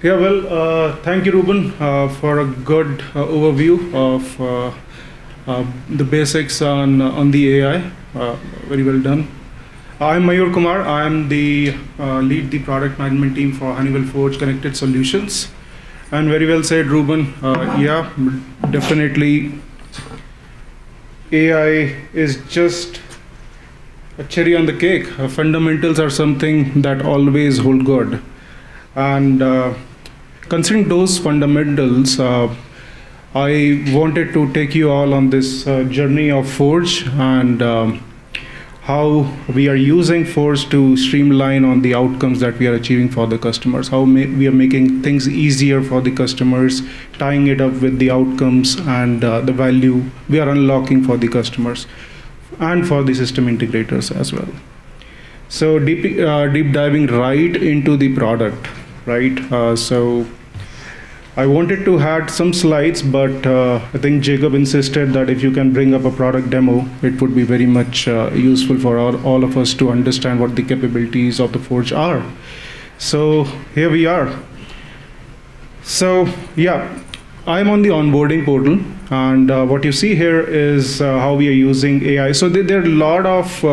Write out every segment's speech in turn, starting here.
Yeah, well, thank you, Ruben, for a good overview of the basics on the AI. Very well done. I'm Mayur Kumar. I'm the lead the product management team for Honeywell Forge Connected Solutions. And very well said, Ruben. Yeah, definitely. AI is just a cherry on the cake. Fundamentals are something that always hold good. And considering those fundamentals, I wanted to take you all on this journey of Forge and how we are using Forge to streamline on the outcomes that we are achieving for the customers, how we are making things easier for the customers, tying it up with the outcomes and the value we are unlocking for the customers and for the system integrators as well. So deep diving right into the product, right? So I wanted to add some slides, but I think Jacob insisted that if you can bring up a product demo, it would be very much useful for all of us to understand what the capabilities of the Forge are. So here we are. So yeah, I'm on the onboarding portal, and what you see here is how we are using AI. So there are a lot of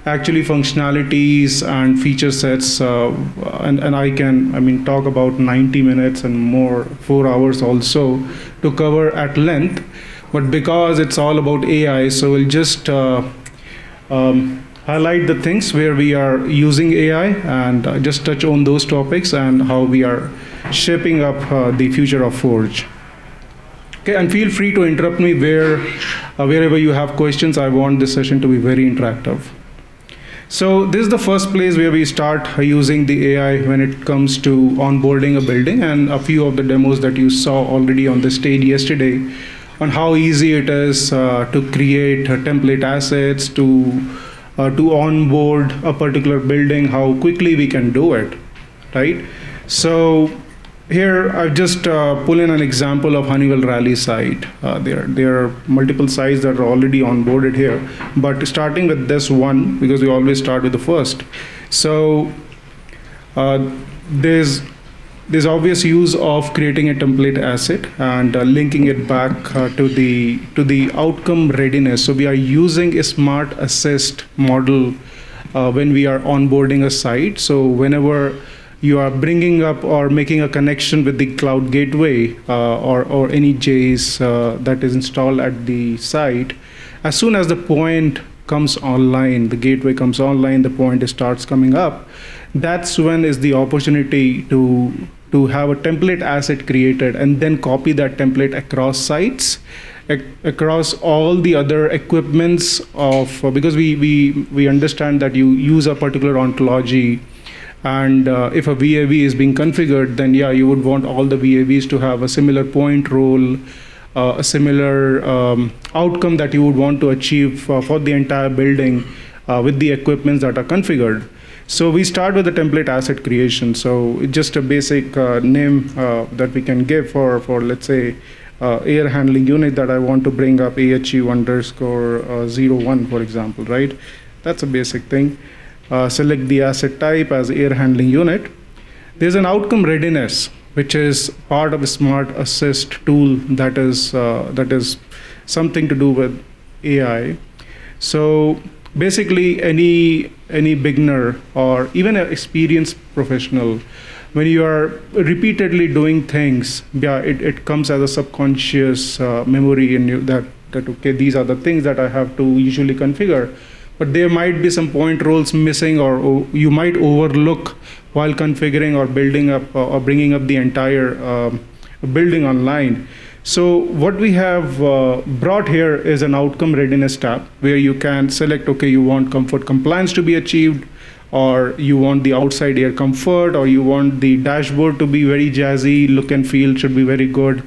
actually functionalities and feature sets, and I talk about 90 minutes and more, 4 hours also to cover at length. But because it's all about AI, so we'll just highlight the things where we are using AI and just touch on those topics and how we are shaping up the future of Forge. Okay, and feel free to interrupt me wherever you have questions. I want this session to be very interactive. So this is the first place where we start using the AI when it comes to onboarding a building, and a few of the demos that you saw already on the stage yesterday on how easy it is to create template assets, to onboard a particular building, how quickly we can do it, right? So here I've just pulled in an example of Honeywell Raleigh site. There are multiple sites that are already onboarded here, but starting with this one, because we always start with the first. So there's obvious use of creating a template asset and linking it back to the outcome readiness. So we are using a smart assist model when we are onboarding a site. So whenever you are bringing up or making a connection with the cloud gateway or any JS that is installed at the site, as soon as the point comes online, the gateway comes online, the point starts coming up, that's when is the opportunity to have a template asset created and then copy that template across sites, across all the other equipments of, because we understand that you use a particular ontology. And if a VAV is being configured, then yeah, you would want all the VAVs to have a similar point role, a similar outcome that you would want to achieve for the entire building with the equipments that are configured. So we start with the template asset creation. So it's just a basic name that we can give for let's say air handling unit that I want to bring up AHU underscore 01, for example, right? That's a basic thing. Select the asset type as air handling unit. There's an outcome readiness, which is part of a smart assist tool that is something to do with AI. So basically any beginner or even an experienced professional, when you are repeatedly doing things, yeah, it comes as a subconscious memory in you that okay, these are the things that I have to usually configure. But there might be some point roles missing, or you might overlook while configuring or building up or bringing up the entire building online. So what we have brought here is an outcome readiness tab where you can select, okay, you want comfort compliance to be achieved, or you want the outside air comfort, or you want the dashboard to be very jazzy, look and feel should be very good,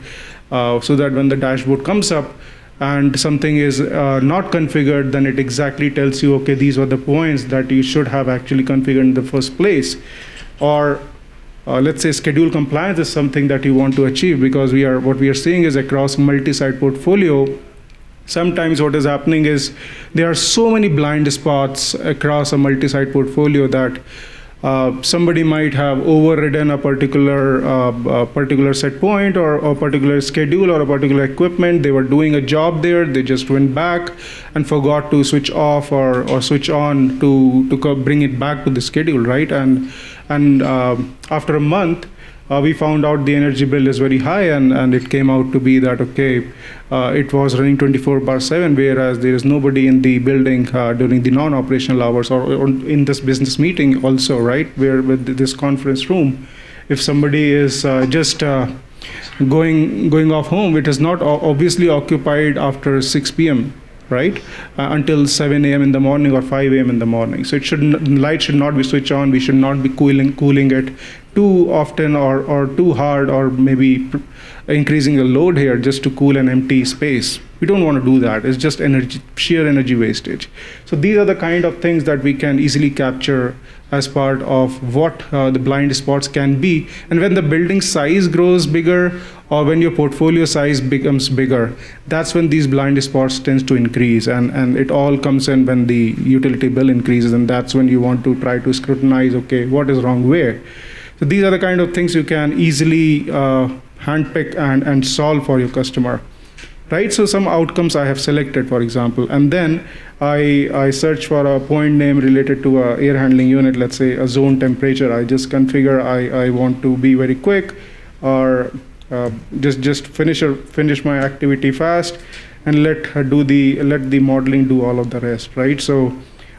so that when the dashboard comes up, and something is not configured, then it exactly tells you, okay, these were the points that you should have actually configured in the first place. Or let's say schedule compliance is something that you want to achieve, because what we are seeing is across multi-site portfolio, sometimes what is happening is there are so many blind spots across a multi-site portfolio that Somebody might have overridden a particular set point or a particular schedule or a particular equipment. They were doing a job there. They just went back and forgot to switch off or switch on to bring it back to the schedule, right? And after a month, we found out the energy bill is very high, and it came out to be that, okay, it was running 24/7, whereas there is nobody in the building during the non-operational hours or in this business meeting also, right? Where with this conference room, if somebody is just going off home, it is not obviously occupied after 6 p.m., right, until 7 a.m. in the morning or 5 a.m. in the morning. So light should not be switched on. We should not be cooling it too often or too hard, or maybe increasing the load here just to cool an empty space. We don't want to do that. It's just sheer energy wastage. So these are the kind of things that we can easily capture as part of what the blind spots can be. And when the building size grows bigger, or when your portfolio size becomes bigger, that's when these blind spots tends to increase, and it all comes in when the utility bill increases, and that's when you want to try to scrutinize, okay, what is wrong where. So these are the kind of things you can easily handpick and solve for your customer, right? So some outcomes I have selected, for example, and then I search for a point name related to a air handling unit, let's say a zone temperature. I just configure, I want to be very quick, or just finish my activity fast, and let the modeling do all of the rest, right? So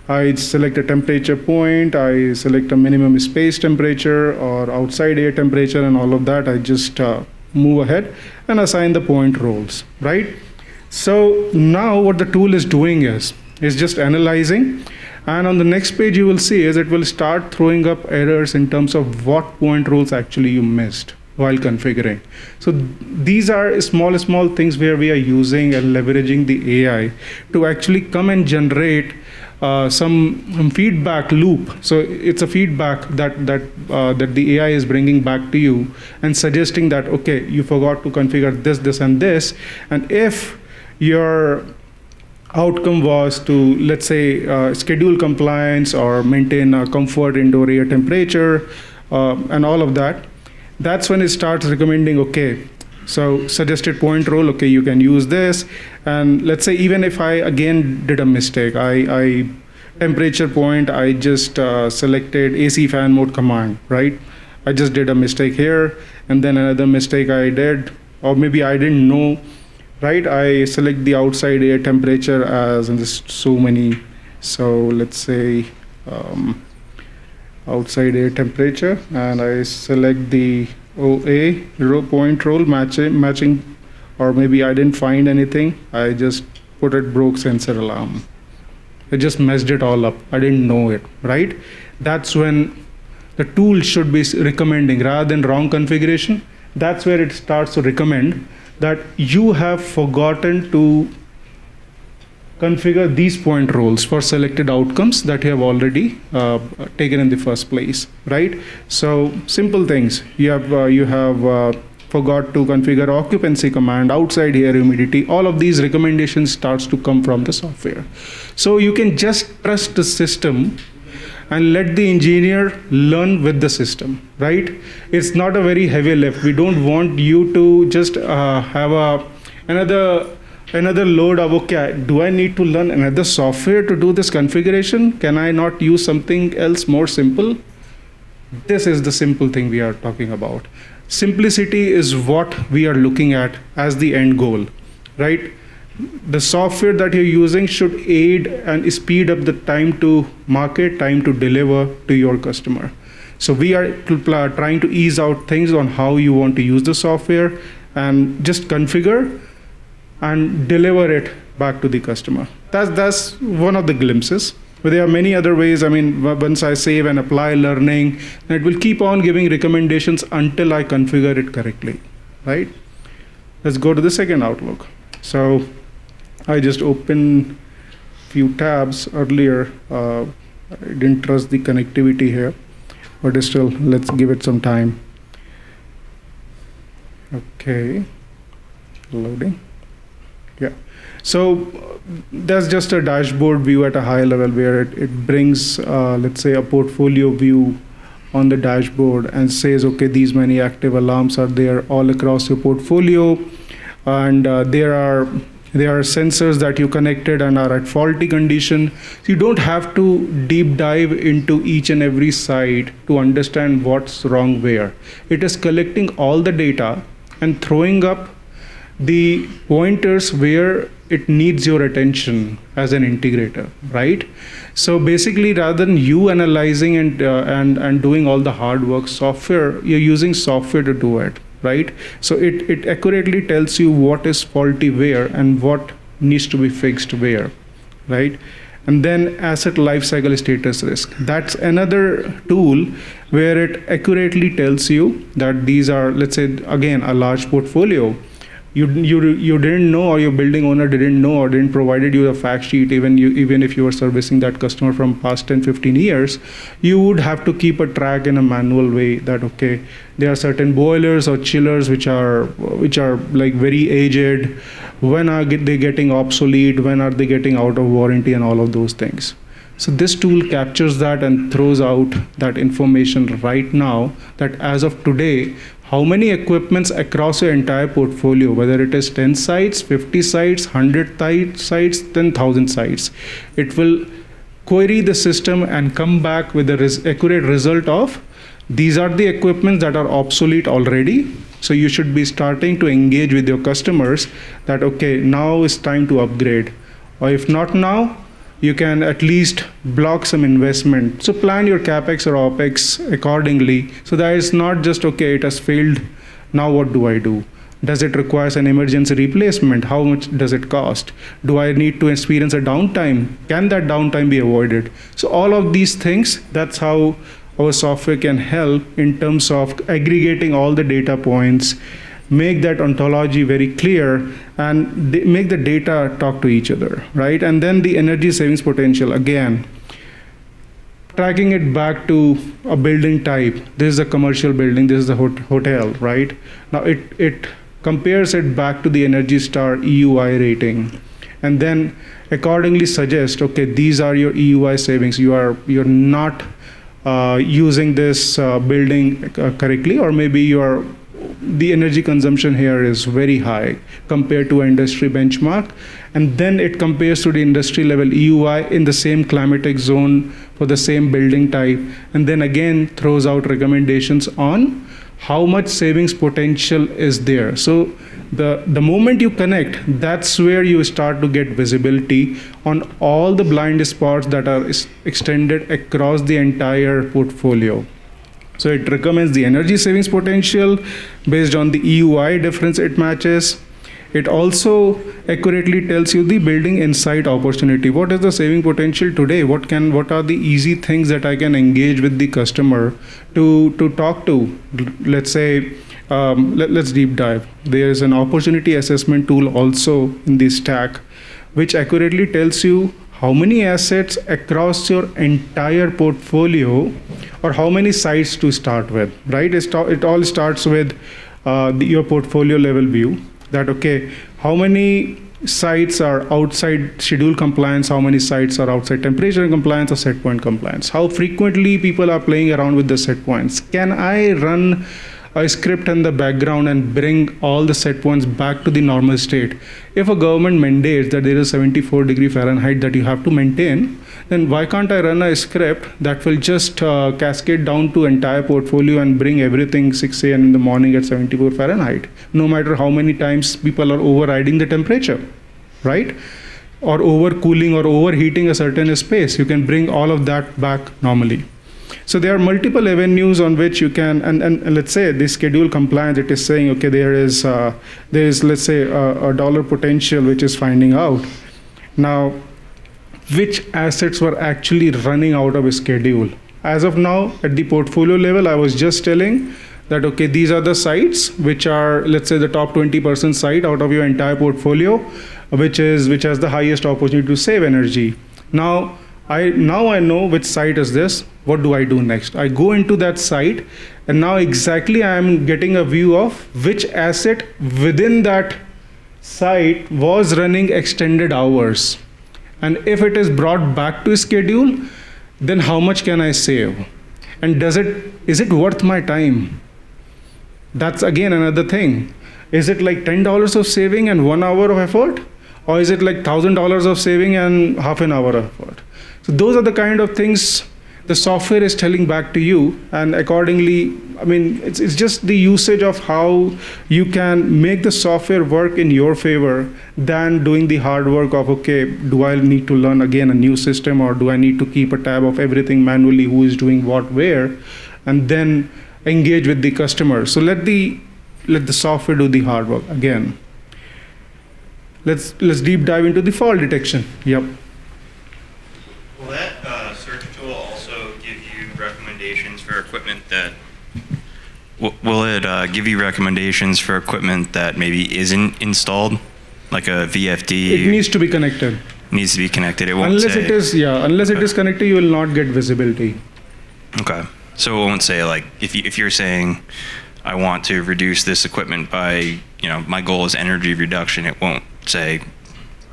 I select a temperature point, I select a minimum space temperature or outside air temperature, and all of that. I just move ahead and assign the point roles, right? So now what the tool is doing is just analyzing, and on the next page you will see is it will start throwing up errors in terms of what point roles actually you missed while configuring. So these are small things where we are using and leveraging the AI to actually come and generate some feedback loop. So it's a feedback that the AI is bringing back to you and suggesting that, okay, you forgot to configure this and this, and if your outcome was to, let's say, schedule compliance or maintain a comfort indoor air temperature and all of that, that's when it starts recommending, okay, so suggested point role, okay, you can use this. And let's say even if I again did a mistake, I temperature point, I just selected AC fan mode command, right? I just did a mistake here, and then another mistake I did, or maybe I didn't know, right? I select the outside air temperature as, and there's so many. So let's say outside air temperature, and I select the OA row point role matching, or maybe I didn't find anything. I just put it broke sensor alarm. I just messed it all up. I didn't know it, right? That's when the tool should be recommending rather than wrong configuration. That's where it starts to recommend that you have forgotten to configure these point roles for selected outcomes that you have already taken in the first place, right? So simple things. You have forgot to configure occupancy command, outside air humidity. All of these recommendations starts to come from the software. So you can just trust the system and let the engineer learn with the system, right? It's not a very heavy lift. We don't want you to just have another load of, okay, do I need to learn another software to do this configuration? Can I not use something else more simple? This is the simple thing we are talking about. Simplicity is what we are looking at as the end goal, right? The software that you're using should aid and speed up the time to market, time to deliver to your customer. So we are trying to ease out things on how you want to use the software, and just configure and deliver it back to the customer. That's one of the glimpses. But there are many other ways. I mean, once I save and apply learning, it will keep on giving recommendations until I configure it correctly, right? Let's go to the second Outlook. So I just opened few tabs earlier. I didn't trust the connectivity here, but still, let's give it some time. Okay, loading. Yeah, so that's just a dashboard view at a high level where it brings, let's say, a portfolio view on the dashboard and says, okay, these many active alarms are there all across your portfolio, and there are sensors that you connected and are at faulty condition. So you don't have to deep dive into each and every site to understand what's wrong where. It is collecting all the data and throwing up the pointers where it needs your attention as an integrator, right? So basically, rather than you analyzing and doing all the hard work, you're using software to do it, right? So it accurately tells you what is faulty where and what needs to be fixed where, right? And then asset lifecycle status risk. That's another tool where it accurately tells you that these are, let's say, again, a large portfolio. You didn't know, or your building owner didn't know, or didn't provided you a fact sheet, even if you were servicing that customer from past 10-15 years, you would have to keep a track in a manual way that, okay, there are certain boilers or chillers which are like very aged. When are they getting obsolete? When are they getting out of warranty, and all of those things. So this tool captures that and throws out that information right now, that as of today, how many equipments across your entire portfolio, whether it is 10 sites, 50 sites, 100 sites, 10,000 sites, it will query the system and come back with the accurate result of these are the equipments that are obsolete already. So you should be starting to engage with your customers that, okay, now is time to upgrade. Or if not now, you can at least block some investment. So plan your capex or opex accordingly. So that it's not just, okay, it has failed, now what do I do? Does it require an emergency replacement? How much does it cost? Do I need to experience a downtime? Can that downtime be avoided? So all of these things, that's how our software can help in terms of aggregating all the data points, make that ontology very clear, and make the data talk to each other, right? And then the energy savings potential, again, tracking it back to a building type. This is a commercial building, this is a hotel, right? Now it compares it back to the Energy Star EUI rating, and then accordingly suggest, okay, these are your EUI savings. You're not using this building correctly, or maybe the energy consumption here is very high compared to an industry benchmark. And then it compares to the industry level EUI in the same climatic zone for the same building type, and then again throws out recommendations on how much savings potential is there. So the moment you connect, that's where you start to get visibility on all the blind spots that are extended across the entire portfolio. So it recommends the energy savings potential based on the EUI difference it matches. It also accurately tells you the building insight opportunity. What is the saving potential today? What are the easy things that I can engage with the customer to talk to? Let's say, let's deep dive. There is an opportunity assessment tool also in the stack, which accurately tells you how many assets across your entire portfolio, or how many sites to start with, right? It all starts with your portfolio level view, that, okay, how many sites are outside schedule compliance, how many sites are outside temperature compliance or set point compliance, how frequently people are playing around with the set points. Can I run a script in the background and bring all the set points back to the normal state? If a government mandates that there is 74 Fahrenheit that you have to maintain, then why can't I run a script that will just cascade down to entire portfolio and bring everything 6 a.m. in the morning at 74 Fahrenheit, no matter how many times people are overriding the temperature, right? Or overcooling or overheating a certain space, you can bring all of that back normally. So there are multiple avenues on which you can, and let's say this schedule compliance, it is saying, okay, there is let's say a dollar potential which is finding out now which assets were actually running out of a schedule. As of now, at the portfolio level, I was just telling that, okay, these are the sites which are, let's say, the top 20% site out of your entire portfolio, which has the highest opportunity to save energy. Now I know which site is this. What do I do next? I go into that site, and now exactly I am getting a view of which asset within that site was running extended hours. And if it is brought back to schedule, then how much can I save? And is it worth my time? That's again another thing. Is it like $10 of saving and 1 hour of effort? Or is it like $1,000 of saving and half an hour of effort? So those are the kind of things the software is telling back to you, and accordingly, I mean, it's just the usage of how you can make the software work in your favor than doing the hard work of, okay, do I need to learn again a new system, or do I need to keep a tab of everything manually, who is doing what where, and then engage with the customer. So let the software do the hard work. Again, let's deep dive into the fault detection. Yep. Will that search tool also give you recommendations for equipment that? Will it give you recommendations for equipment that maybe isn't installed, like a VFD? It needs to be connected. Needs to be connected. It won't unless say, it is unless it is connected, you will not get visibility. Okay, so it won't say, like, if you're saying I want to reduce this equipment by, my goal is energy reduction, it won't say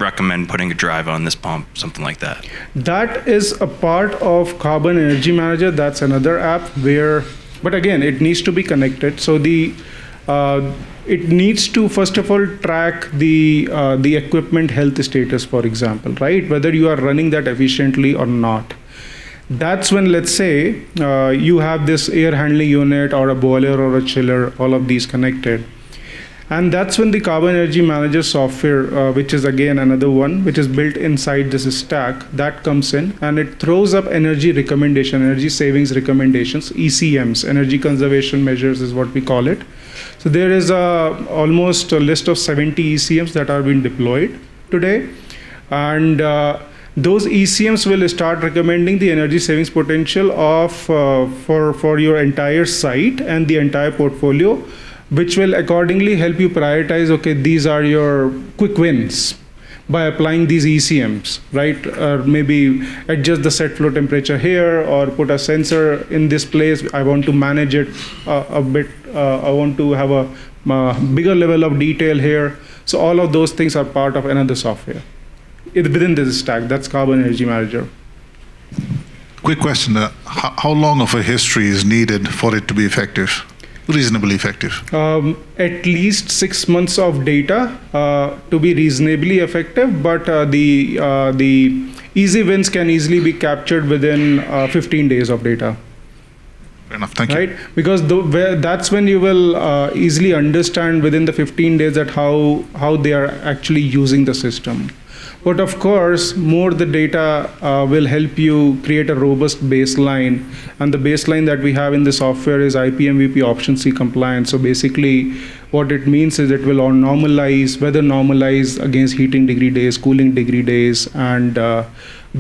recommend putting a drive on this pump, something like that. That is a part of Carbon Energy Manager. That's another app where, but again, it needs to be connected. So it needs to first of all track the equipment health status, for example, right? Whether you are running that efficiently or not. That's when, let's say, you have this air handling unit or a boiler or a chiller, all of these connected. And that's when the Carbon Energy Manager software, which is again another one, which is built inside this stack, that comes in and it throws up energy savings recommendations, ECMs, energy conservation measures is what we call it. So there is almost a list of 70 ECMs that are being deployed today. And those ECMs will start recommending the energy savings potential of for your entire site and the entire portfolio, which will accordingly help you prioritize, okay, these are your quick wins by applying these ECMs, right? Or maybe adjust the set flow temperature here, or put a sensor in this place. I want to manage it a bit. I want to have a bigger level of detail here. So all of those things are part of another software within this stack. That's Carbon Energy Manager. Quick question. How long of a history is needed for it to be effective? Reasonably effective? At least 6 months of data to be reasonably effective, but the easy wins can easily be captured within 15 days of data. Fair enough, thank you. Right, because that's when you will easily understand within the 15 days that how they are actually using the system. But of course, more the data will help you create a robust baseline. And the baseline that we have in the software is IPMVP option C compliant. So basically, what it means is it will normalize, weather normalize against heating degree days, cooling degree days, and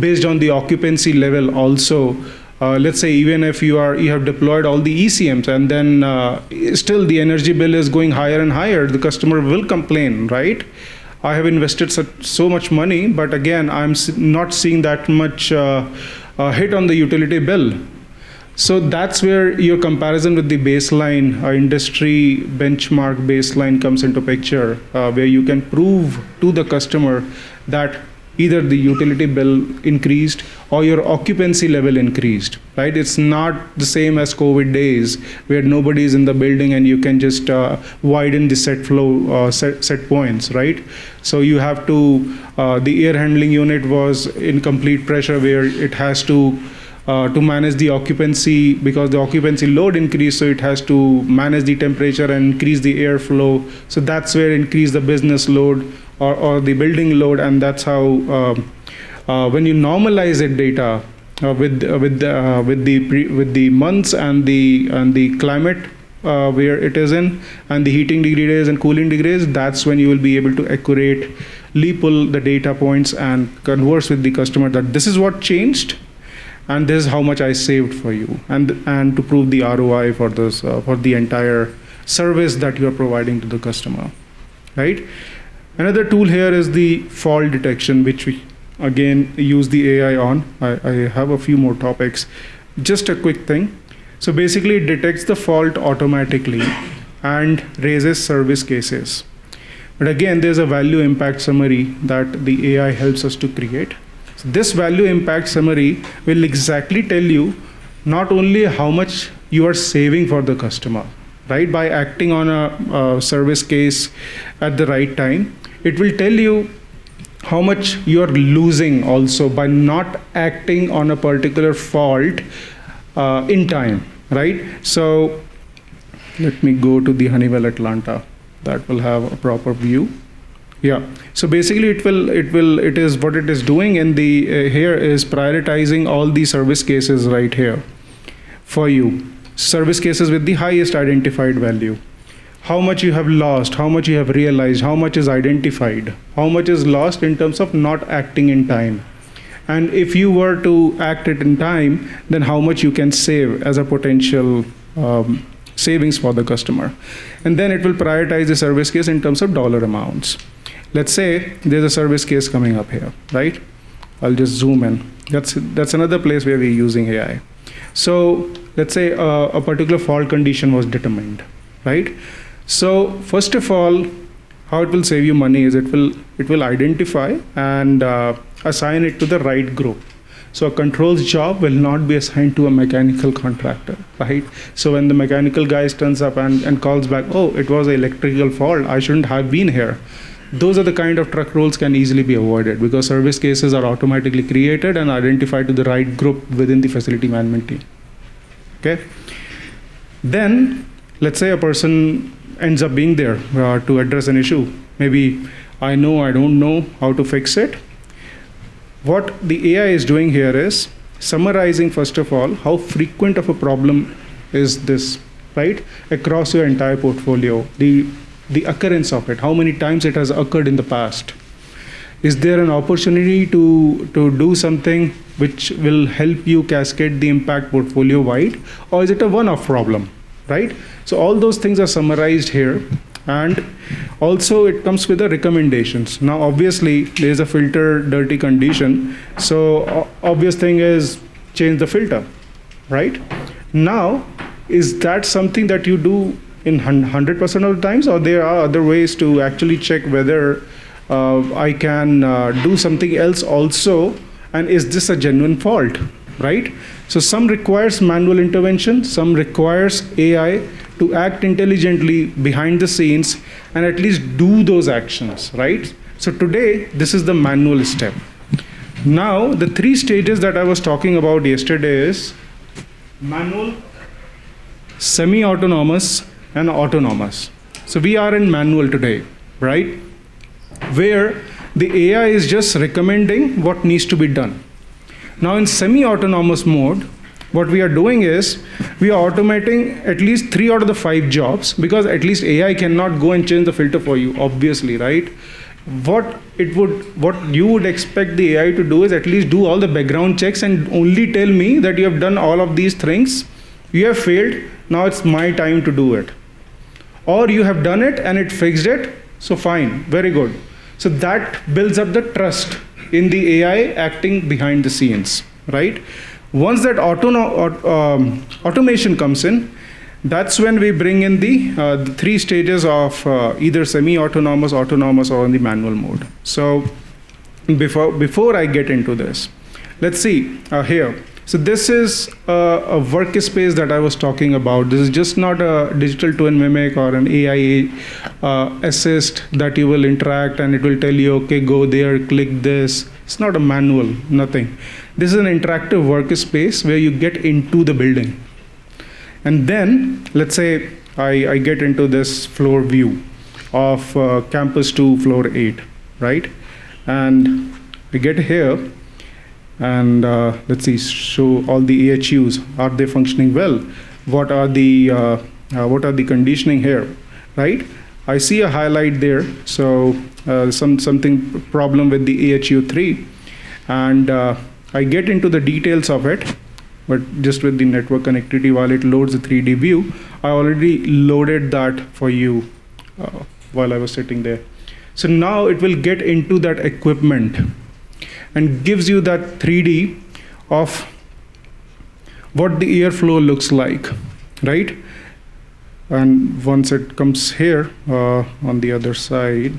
based on the occupancy level also. Let's say even if you have deployed all the ECMs and then still the energy bill is going higher and higher, the customer will complain, right? I have invested so much money, but again, I'm not seeing that much hit on the utility bill. So that's where your comparison with the baseline, industry benchmark baseline comes into picture, where you can prove to the customer that either the utility bill increased or your occupancy level increased, right? It's not the same as COVID days where nobody is in the building and you can just widen the set flow set points, right? So you have to, the air handling unit was in complete pressure where it has to manage the occupancy, because the occupancy load increased, so it has to manage the temperature and increase the airflow. So that's where increase the business load or the building load, and that's how when you normalize it data with the months and the climate where it is in, and the heating degree days and cooling degrees, that's when you will be able to accurately pull the data points and converse with the customer that this is what changed and this is how much I saved for you, and to prove the ROI for this for the entire service that you are providing to the customer, right? Another tool here is the fault detection, which we again use the AI on. I have a few more topics. Just a quick thing. So basically it detects the fault automatically and raises service cases. But again, there's a value impact summary that the AI helps us to create. So this value impact summary will exactly tell you not only how much you are saving for the customer, right? By acting on a service case at the right time, it will tell you how much you are losing also by not acting on a particular fault in time, right? So let me go to the Honeywell Atlanta. That will have a proper view. Yeah. So basically, it is what it is doing in the here is prioritizing all the service cases right here for you. Service cases with the highest identified value. How much you have lost, how much you have realized, how much is identified, how much is lost in terms of not acting in time. And if you were to act it in time, then how much you can save as a potential savings for the customer. And then it will prioritize the service case in terms of dollar amounts. Let's say there's a service case coming up here, right? I'll just zoom in. That's another place where we're using AI. So let's say a particular fault condition was determined, right? So first of all, how it will save you money is it will identify and assign it to the right group. So a controls job will not be assigned to a mechanical contractor, right? So when the mechanical guy turns up and calls back, oh, it was an electrical fault, I shouldn't have been here. Those are the kind of truck rolls can easily be avoided because service cases are automatically created and identified to the right group within the facility management team. Okay. Then let's say a person ends up being there to address an issue. Maybe I don't know how to fix it. What the AI is doing here is summarizing, first of all, how frequent of a problem is this, right? Across your entire portfolio, the occurrence of it, how many times it has occurred in the past. Is there an opportunity to do something which will help you cascade the impact portfolio wide, or is it a one-off problem, right? So all those things are summarized here, and also it comes with the recommendations. Now obviously there is a filter dirty condition, so obvious thing is change the filter, right? Now is that something that you do in 100% of the times, or there are other ways to actually check whether I can do something else also, and is this a genuine fault, right? So some requires manual intervention, some requires AI to act intelligently behind the scenes and at least do those actions, right? So today, this is the manual step. Now, the 3 stages that I was talking about yesterday is manual, semi-autonomous, and autonomous. So we are in manual today, right? Where the AI is just recommending what needs to be done. Now in semi-autonomous mode, what we are doing is we are automating at least 3 out of the 5 jobs, because at least AI cannot go and change the filter for you, obviously, right? What you would expect the AI to do is at least do all the background checks and only tell me that you have done all of these things, you have failed, now it's my time to do it. Or you have done it and it fixed it, so fine, very good. So that builds up the trust in the AI acting behind the scenes, right? Once that automation comes in, that's when we bring in the 3 stages of either semi-autonomous, autonomous, or in the manual mode. So before I get into this, let's see here. So this is a workspace that I was talking about. This is just not a digital twin mimic or an AI assist that you will interact and it will tell you, okay, go there, click this. It's not a manual, nothing. This is an interactive workspace where you get into the building. And then, let's say I get into this floor view of campus 2, floor 8, right? And we get here. And let's see, show all the AHUs. Are they functioning well? What are the conditioning here, right? I see a highlight there. So something problem with the AHU3, and I get into the details of it. But just with the network connectivity, while it loads the 3D view, I already loaded that for you while I was sitting there. So now it will get into that equipment and gives you that 3D of what the airflow looks like, right? And once it comes here on the other side,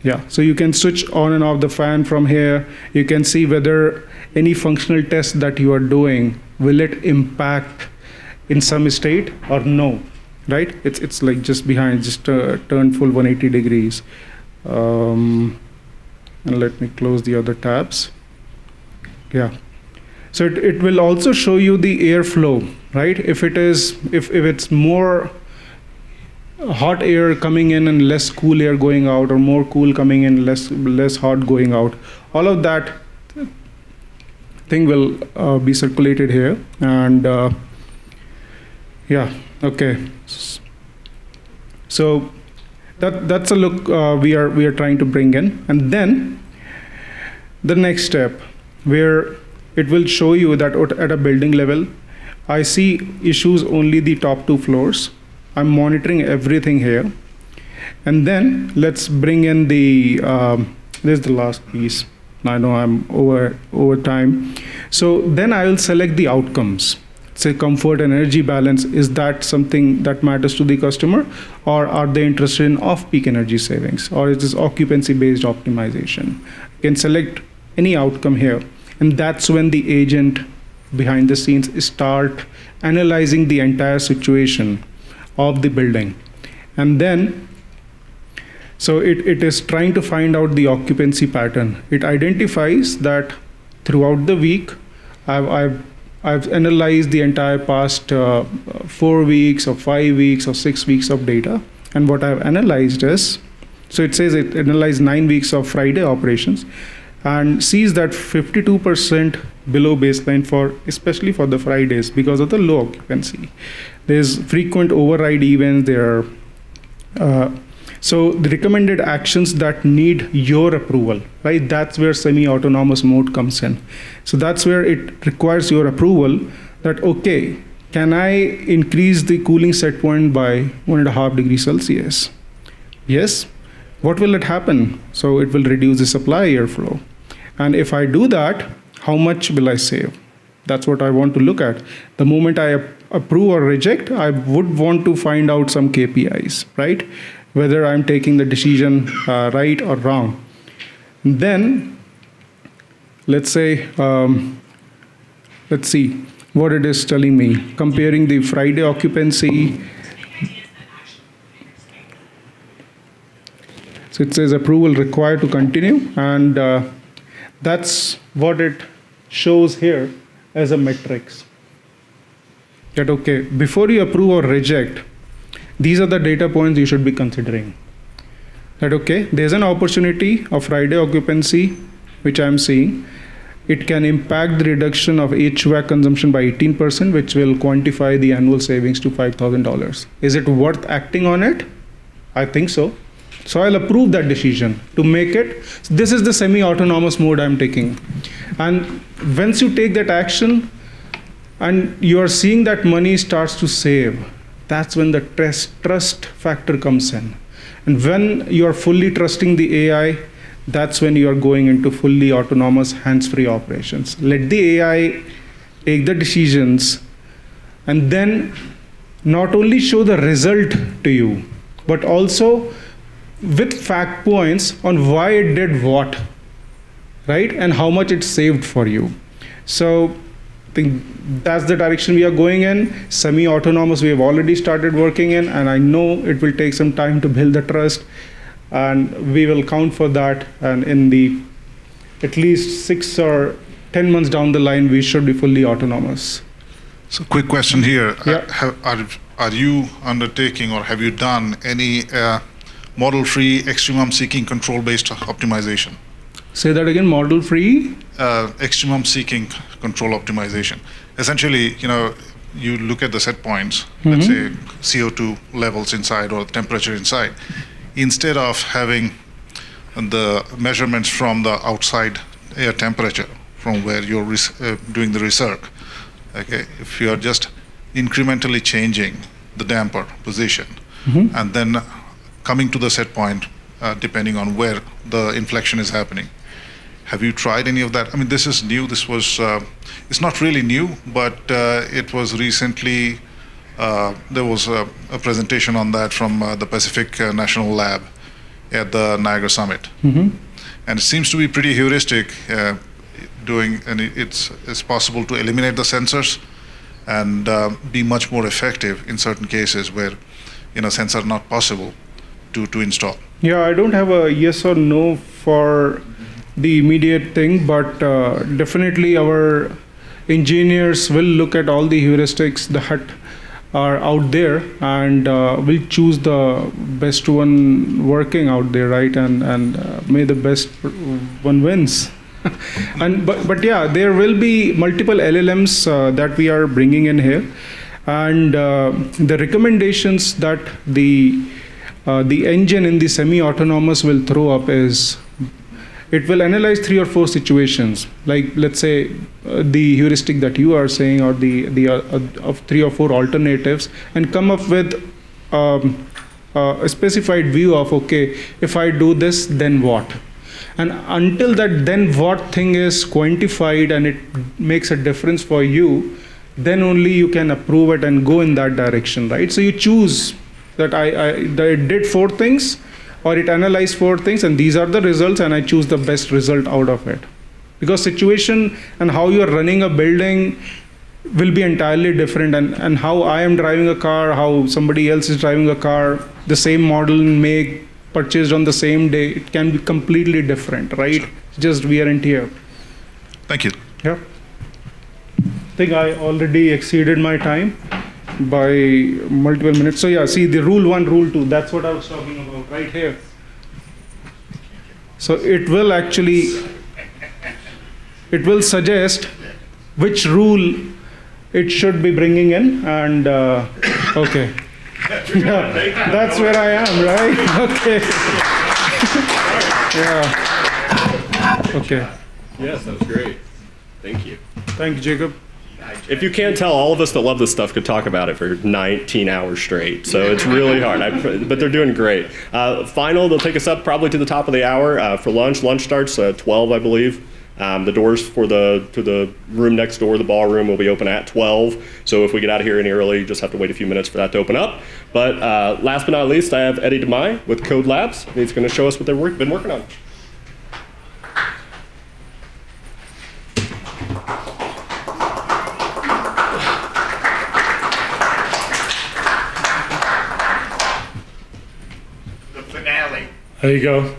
yeah, so you can switch on and off the fan from here. You can see whether any functional test that you are doing, will it impact in some state or no, right? It's like just behind, just turn full 180 degrees. And let me close the other tabs. Yeah. So it will also show you the airflow, right? If it's more hot air coming in and less cool air going out, or more cool coming in, less hot going out, all of that thing will be circulated here. And yeah, okay. So that's a look we are trying to bring in. And then the next step, where it will show you that at a building level, I see issues only the top 2 floors. I'm monitoring everything here. And then let's bring in the, this is the last piece. I know I'm over time. So then I will select the outcomes. Say comfort and energy balance, is that something that matters to the customer, or are they interested in off-peak energy savings, or is this occupancy-based optimization? You can select any outcome here. And that's when the agent behind the scenes start analyzing the entire situation of the building. And then, so it is trying to find out the occupancy pattern. It identifies that throughout the week, I've analyzed the entire past 4 weeks or 5 weeks or 6 weeks of data. And what I've analyzed is, so it says it analyzed 9 weeks of Friday operations, and sees that 52% below baseline especially for the Fridays because of the low occupancy. There's frequent override events there. So the recommended actions that need your approval, right? That's where semi-autonomous mode comes in. So that's where it requires your approval that, okay, can I increase the cooling set point by 1.5 degrees Celsius? Yes. What will it happen? So it will reduce the supply airflow. And if I do that, how much will I save? That's what I want to look at. The moment I approve or reject, I would want to find out some KPIs, right? Whether I'm taking the decision right or wrong. And then, let's say, let's see what it is telling me. Comparing the Friday occupancy. So it says approval required to continue, and that's what it shows here as a metrics. That, okay, before you approve or reject, these are the data points you should be considering. That, okay, there's an opportunity of Friday occupancy, which I'm seeing. It can impact the reduction of HVAC consumption by 18%, which will quantify the annual savings to $5,000. Is it worth acting on it? I think so. So I'll approve that decision to make it. This is the semi-autonomous mode I'm taking. And once you take that action and you are seeing that money starts to save, that's when the trust factor comes in. And when you are fully trusting the AI, that's when you are going into fully autonomous hands-free operations. Let the AI take the decisions and then not only show the result to you, but also with fact points on why it did what, right? And how much it saved for you. So I think that's the direction we are going in. Semi-autonomous, we have already started working in, and I know it will take some time to build the trust, and we will count for that. And in the at least 6 or 10 months down the line, we should be fully autonomous. So quick question here. Yeah. Are you undertaking or have you done any model-free extremum-seeking control-based optimization? Say that again, model-free? Extremum-seeking control optimization. Essentially, you look at the set points, let's say CO2 levels inside or temperature inside, instead of having the measurements from the outside air temperature from where you're doing the recirc. Okay, if you are just incrementally changing the damper position and then coming to the set point depending on where the inflection is happening. Have you tried any of that? I mean, this is new. This was, it's not really new, but it was recently, there was a presentation on that from the Pacific National Lab at the Niagara Summit. And it seems to be pretty heuristic. doing, and it's possible to eliminate the sensors and be much more effective in certain cases where sensor not possible to install. Yeah, I don't have a yes or no for the immediate thing, but definitely our engineers will look at all the heuristics that are out there and will choose the best one working out there, right? And may the best one wins. And but yeah, there will be multiple LLMs that we are bringing in here, and the recommendations that the engine in the semi-autonomous will throw up is it will analyze 3 or 4 situations, like let's say the heuristic that you are saying, or the of 3 or 4 alternatives, and come up with a specified view of, okay, if I do this, then what? And until that then what thing is quantified and it makes a difference for you, then only you can approve it and go in that direction, right? So you choose that that it did 4 things, or it analyzed 4 things, and these are the results, and I choose the best result out of it. Because situation and how you are running a building will be entirely different, and how I am driving a car, how somebody else is driving a car, the same model and make, purchased on the same day, it can be completely different, right? Sure. Just wear and tear. Thank you. Yeah. I think I already exceeded my time by multiple minutes. So yeah, see the rule 1, rule 2, that's what I was talking about right here. So it will actually, it will suggest which rule it should be bringing in, and okay. Yeah, that's where I am, right? Okay. Yeah. Okay. Yes, that was great. Thank you. Thank you, Jacob. If you can't tell, all of us that love this stuff could talk about it for 19 hours straight. So it's really hard, but they're doing great. Final, they'll take us up probably to the top of the hour for lunch. Lunch starts at 12, I believe. The doors to the room next door, the ballroom, will be open at 12. So if we get out of here any early, you just have to wait a few minutes for that to open up. But last but not least, I have Eddie DeMai with Code Labs. He's going to show us what they've been working on. There you go.